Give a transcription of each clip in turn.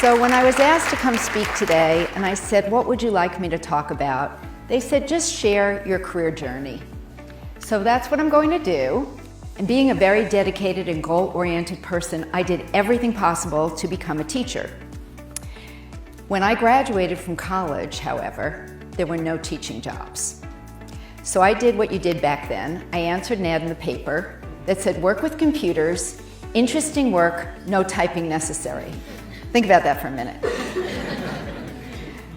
So when I was asked to come speak today, and I said, what would you like me to talk about? They said, just share your career journey. So that's what I'm going to do. And being a very dedicated and goal-oriented person, I did everything possible to become a teacher. When I graduated from college, however, there were no teaching jobs. So I did what you did back then. I answered an ad in the paper that said, work with computers, interesting work, no typing necessary. Think about that for a minute.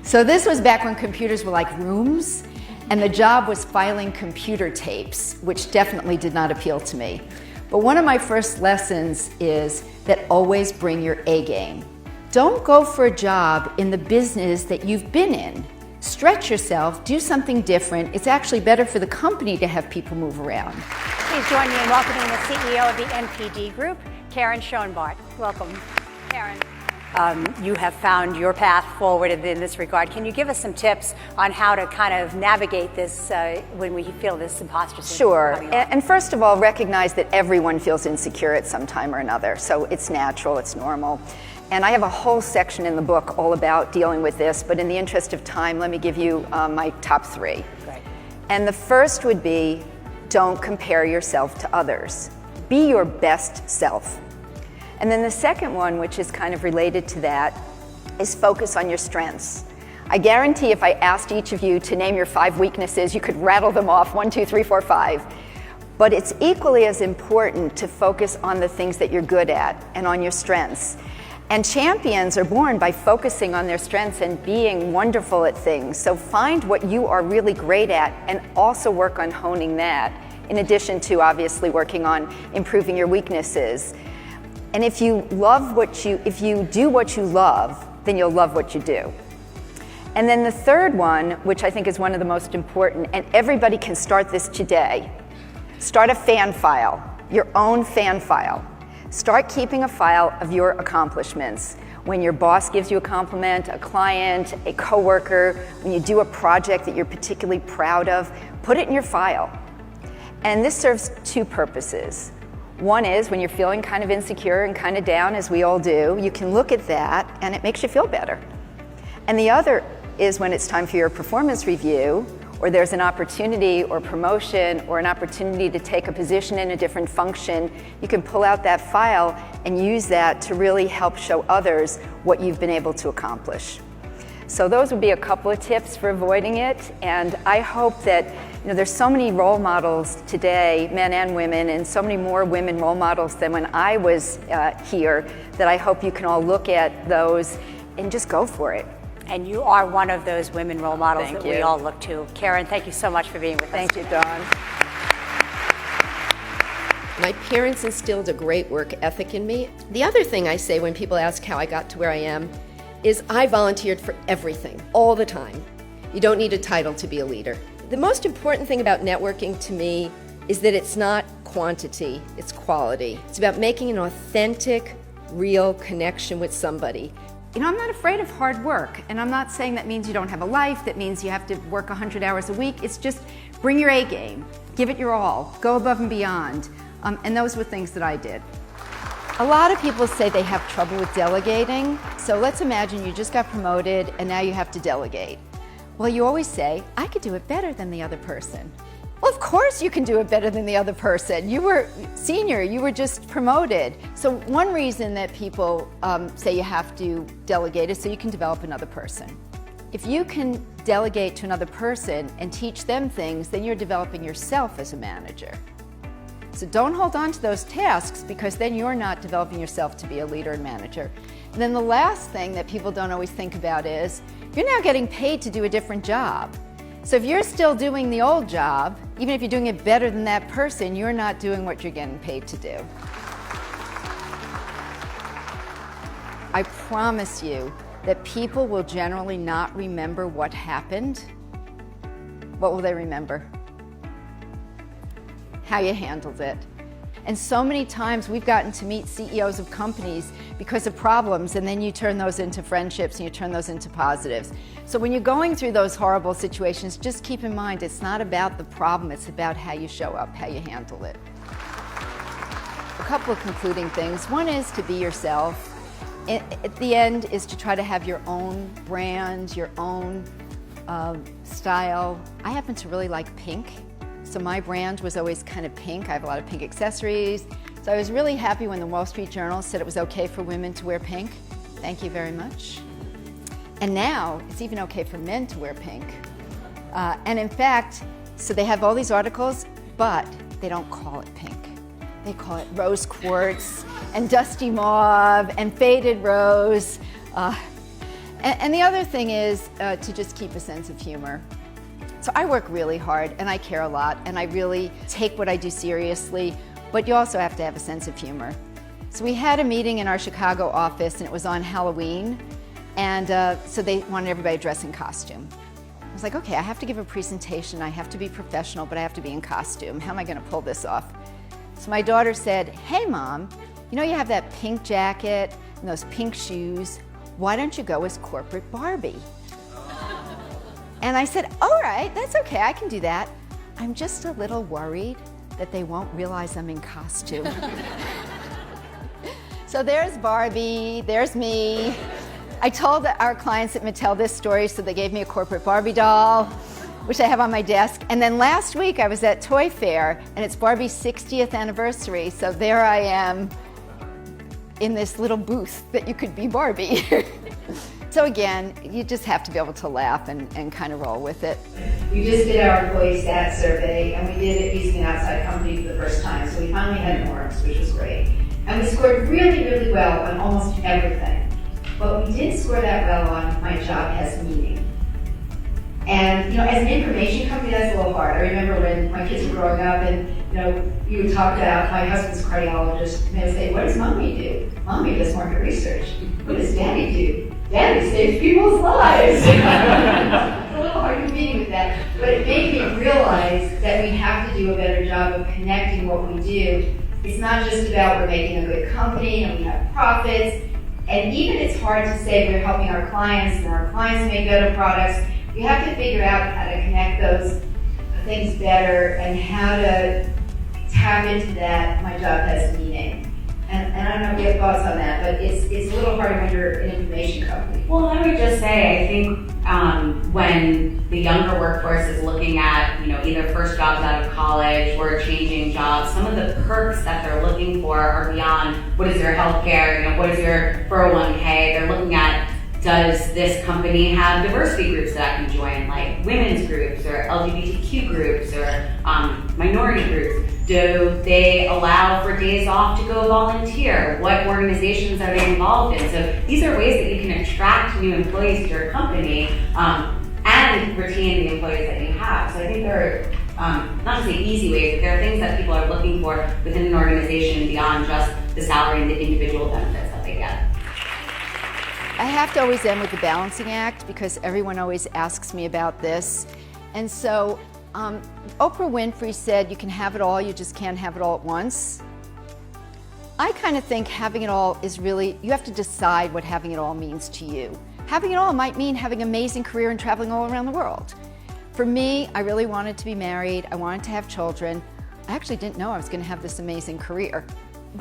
So this was back when computers were like rooms, and the job was filing computer tapes, which definitely did not appeal to me. But one of my first lessons is that always bring your A game. Don't go for a job in the business that you've been in. Stretch yourself, do something different. It's actually better for the company to have people move around. Please join me in welcoming the CEO of the NPD Group, Karyn Schoenbart. Welcome, Karyn. You have found your path forward in this regard. Can you give us some tips on how to kind of navigate this when we feel this imposter syndrome? Sure. And first of all, recognize that everyone feels insecure at some time or another. So it's natural, it's normal. And I have a whole section in the book all about dealing with this, but in the interest of time, let me give you my top three. Great. And the first would be, don't compare yourself to others. Be your best self. And then the second one, which is kind of related to that, is focus on your strengths. I guarantee if I asked each of you to name your 5 weaknesses, you could rattle them off, 1, 2, 3, 4, 5. But it's equally as important to focus on the things that you're good at and on your strengths. And champions are born by focusing on their strengths and being wonderful at things. So find what you are really great at and also work on honing that, in addition to obviously working on improving your weaknesses. And if you do what you love, then you'll love what you do. And then the third one, which I think is one of the most important, and everybody can start this today, start a fan file, your own fan file. Start keeping a file of your accomplishments. When your boss gives you a compliment, a client, a coworker, when you do a project that you're particularly proud of, put it in your file. And this serves 2 purposes. One is when you're feeling kind of insecure and kind of down, as we all do, you can look at that and it makes you feel better. And the other is when it's time for your performance review, or there's an opportunity or promotion or an opportunity to take a position in a different function, you can pull out that file and use that to really help show others what you've been able to accomplish. So those would be a couple of tips for avoiding it, and I hope that there's so many role models today, men and women, and so many more women role models than when I was here, that I hope you can all look at those and just go for it. And you are one of those women role models Thank that you. we all look to. Karyn, thank you so much for being with us. Thank you, Dawn. My parents instilled a great work ethic in me. The other thing I say when people ask how I got to where I am is I volunteered for everything, all the time. You don't need a title to be a leader. The most important thing about networking to me is that it's not quantity, it's quality. It's about making an authentic, real connection with somebody. I'm not afraid of hard work, and I'm not saying that means you don't have a life, that means you have to work 100 hours a week. It's just bring your A game, give it your all, go above and beyond. And those were things that I did. A lot of people say they have trouble with delegating. So let's imagine you just got promoted and now you have to delegate. Well, you always say, I could do it better than the other person. Well, of course you can do it better than the other person. You were senior, you were just promoted. So one reason that people say you have to delegate is so you can develop another person. If you can delegate to another person and teach them things, then you're developing yourself as a manager. So don't hold on to those tasks, because then you're not developing yourself to be a leader and manager. And then the last thing that people don't always think about is you're now getting paid to do a different job. So if you're still doing the old job, even if you're doing it better than that person, you're not doing what you're getting paid to do. I promise you that people will generally not remember what happened. What will they remember? How you handled it. And so many times we've gotten to meet CEOs of companies because of problems, and then you turn those into friendships and you turn those into positives. So when you're going through those horrible situations, just keep in mind it's not about the problem, it's about how you show up, how you handle it. A couple of concluding things. One is to be yourself. at the end is to try to have your own brand, your own style. I happen to really like pink, so my brand was always kind of pink. I have a lot of pink accessories. So I was really happy when the Wall Street Journal said it was okay for women to wear pink. Thank you very much. And now it's even okay for men to wear pink. And in fact, so they have all these articles, but they don't call it pink. They call it rose quartz and dusty mauve and faded rose. And the other thing is to just keep a sense of humor. So I work really hard and I care a lot and I really take what I do seriously, but you also have to have a sense of humor. So we had a meeting in our Chicago office and it was on Halloween, and so they wanted everybody to dress in costume. I was like, okay, I have to give a presentation, I have to be professional, but I have to be in costume. How am I gonna pull this off? So my daughter said, hey Mom, you know you have that pink jacket and those pink shoes, why don't you go as corporate Barbie? And I said, all right, that's okay, I can do that. I'm just a little worried that they won't realize I'm in costume. So there's Barbie, there's me. I told our clients at Mattel this story, so they gave me a corporate Barbie doll, which I have on my desk. And then last week I was at Toy Fair, and it's Barbie's 60th anniversary, so there I am in this little booth that you could be Barbie. So again, you just have to be able to laugh and kind of roll with it. We just did our employee stat survey, and we did it using an outside company for the first time, so we finally had norms, which was great. And we scored really, really well on almost everything. But we didn't score that well on my job has meaning. And you know, as an information company, that's a little hard. I remember when my kids were growing up and you would talk about my husband's a cardiologist, and they would say, what does Mommy do? Mommy does market research. What does Daddy do? Daddy saves people's lives. It's a little hard competing with that, but it made me realize that we have to do a better job of connecting what we do. It's not just about we're making a good company and we have profits, and even it's hard to say we're helping our clients and our clients make better products. We have to figure out how to connect those things better and how to tap into that my job has meaning. And I don't know if you have thoughts on that, but it's a little harder when you're an information company. Well, I would just say, I think when the younger workforce is looking at, either first jobs out of college or changing jobs, some of the perks that they're looking for are beyond what is your health care, what is your 401k. They're looking at, does this company have diversity groups that I can join, like women's groups or LGBTQ groups or minority groups? Do they allow for days off to go volunteer? What organizations are they involved in? So these are ways that you can attract new employees to your company and retain the employees that you have. So I think there are, not to say easy ways, but there are things that people are looking for within an organization beyond just the salary and the individual benefits that they get. I have to always end with the balancing act because everyone always asks me about this. And so Oprah Winfrey said you can have it all, you just can't have it all at once. I kind of think having it all is really, you have to decide what having it all means to you. Having it all might mean having an amazing career and traveling all around the world. For me, I really wanted to be married, I wanted to have children. I actually didn't know I was going to have this amazing career.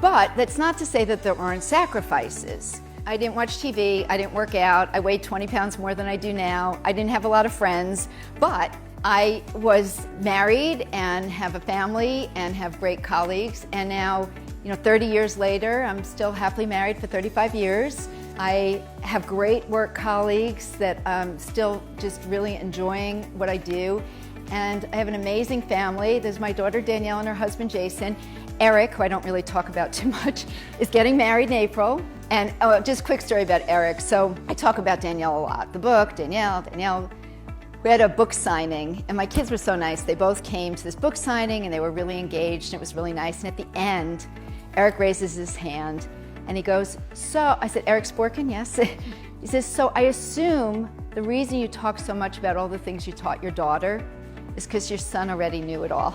But that's not to say that there aren't sacrifices. I didn't watch TV, I didn't work out, I weighed 20 pounds more than I do now, I didn't have a lot of friends, but I was married and have a family and have great colleagues, and now, 30 years later, I'm still happily married for 35 years. I have great work colleagues that I'm still just really enjoying what I do, and I have an amazing family. There's my daughter Danielle and her husband Jason. Eric, who I don't really talk about too much, is getting married in April. And just a quick story about Eric. So I talk about Danielle a lot. The book, Danielle. We had a book signing, and my kids were so nice. They both came to this book signing, and they were really engaged, and it was really nice. And at the end, Eric raises his hand, and he goes, so, I said, Eric Sporkin, yes? He says, so I assume the reason you talk so much about all the things you taught your daughter is because your son already knew it all.